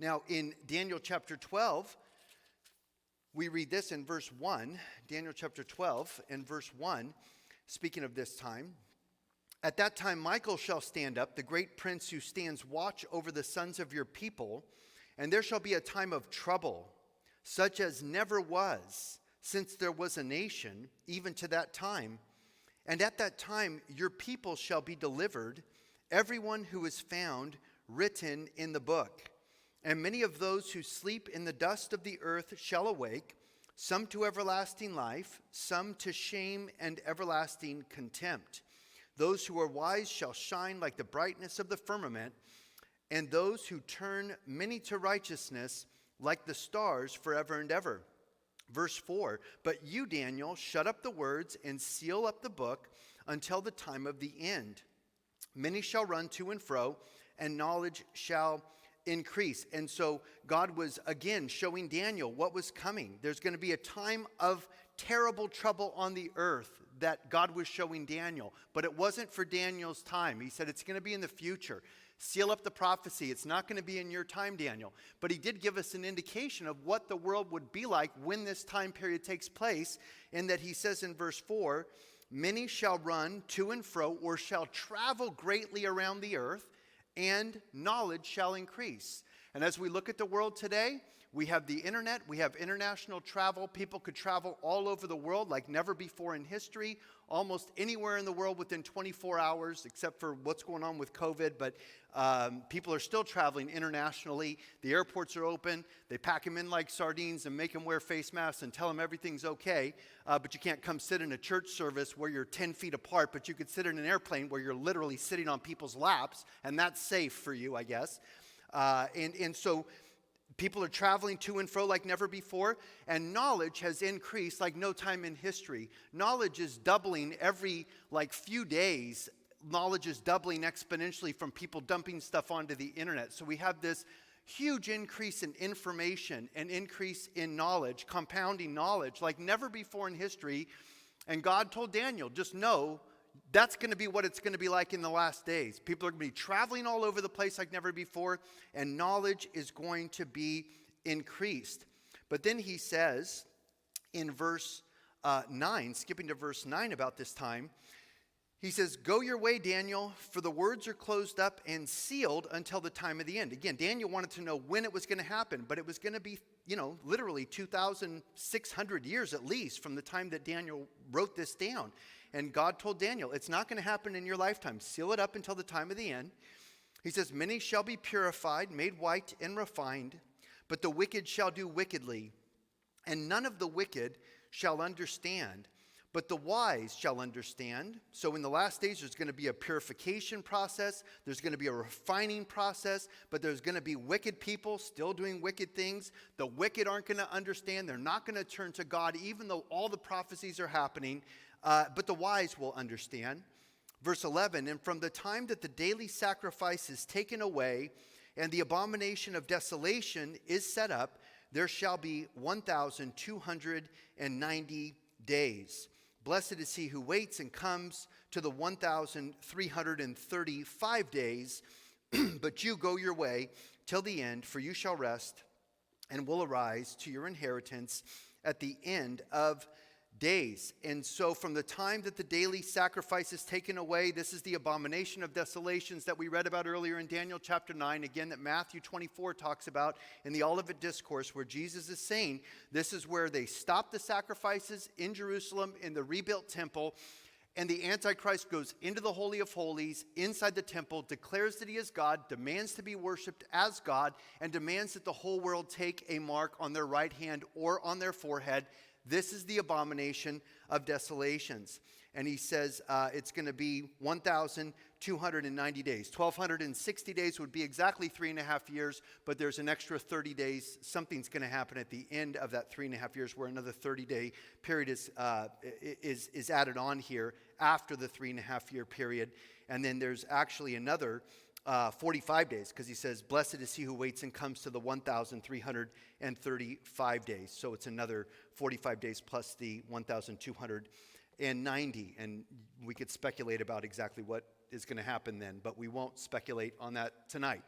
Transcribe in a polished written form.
Now, in Daniel chapter 12, we read this in verse 1. Daniel chapter 12 and verse 1, speaking of this time. At that time, Michael shall stand up, the great prince who stands watch over the sons of your people, and there shall be a time of trouble, such as never was, since there was a nation, even to that time. And at that time, your people shall be delivered, everyone who is found written in the book. And many of those who sleep in the dust of the earth shall awake, some to everlasting life, some to shame and everlasting contempt. Those who are wise shall shine like the brightness of the firmament, and those who turn many to righteousness like the stars forever and ever. Verse 4, but you, Daniel, shut up the words and seal up the book until the time of the end. Many shall run to and fro, and knowledge shall increase. And so God was again showing Daniel what was coming. There's going to be a time of terrible trouble on the earth that God was showing Daniel. But it wasn't for Daniel's time. He said it's going to be in the future. Seal up the prophecy. It's not going to be in your time, Daniel. But he did give us an indication of what the world would be like when this time period takes place, in that he says in verse 4, many shall run to and fro, or shall travel greatly around the earth, and knowledge shall increase. And as we look at the world today, we have the internet, we have international travel. People could travel all over the world like never before in history, almost anywhere in the world within 24 hours, except for what's going on with COVID. But people are still traveling internationally. The airports are open. They pack them in like sardines and make them wear face masks and tell them everything's okay. But you can't come sit in a church service where you're 10 feet apart, but you could sit in an airplane where you're literally sitting on people's laps, and that's safe for you, I guess. And so people are traveling to and fro like never before, and knowledge has increased like no time in history. Knowledge is doubling every few days. Knowledge is doubling exponentially from people dumping stuff onto the internet. So we have this huge increase in information and increase in knowledge, compounding knowledge like never before in history. And God told Daniel, just know that's going to be what it's going to be like in the last days. People are going to be traveling all over the place like never before, and knowledge is going to be increased. But then he says in verse 9, skipping to verse 9 about this time, he says, go your way, Daniel, for the words are closed up and sealed until the time of the end. Again, Daniel wanted to know when it was going to happen, but it was going to be, literally 2,600 years at least from the time that Daniel wrote this down. And God told Daniel, it's not going to happen in your lifetime. Seal it up until the time of the end. He says, many shall be purified, made white and refined, but the wicked shall do wickedly. And none of the wicked shall understand, but the wise shall understand. So in the last days, there's going to be a purification process. There's going to be a refining process, but there's going to be wicked people still doing wicked things. The wicked aren't going to understand. They're not going to turn to God, even though all the prophecies are happening. But the wise will understand. Verse 11, and from the time that the daily sacrifice is taken away and the abomination of desolation is set up, there shall be 1,290 days. Blessed is he who waits and comes to the 1,335 days. But you go your way till the end, for you shall rest and will arise to your inheritance at the end of days. And so from the time that the daily sacrifice is taken away, this is the abomination of desolations that we read about earlier in Daniel chapter 9, again that Matthew 24 talks about in the Olivet Discourse, where Jesus is saying this is where they stop the sacrifices in Jerusalem in the rebuilt temple, and the Antichrist goes into the Holy of Holies inside the temple, declares that he is God, demands to be worshipped as God, and demands that the whole world take a mark on their right hand or on their forehead. This is the abomination of desolations. And he says it's going to be 1,290 days. 1,260 days would be exactly 3.5 years, but there's an extra 30 days. Something's going to happen at the end of that 3.5 years where another 30-day period is added on here after the 3.5 year period. And then there's actually another 45 days, because he says, blessed is he who waits and comes to the 1,335 days. So it's another 45 days plus the 1,290. And we could speculate about exactly what is going to happen then, but we won't speculate on that tonight.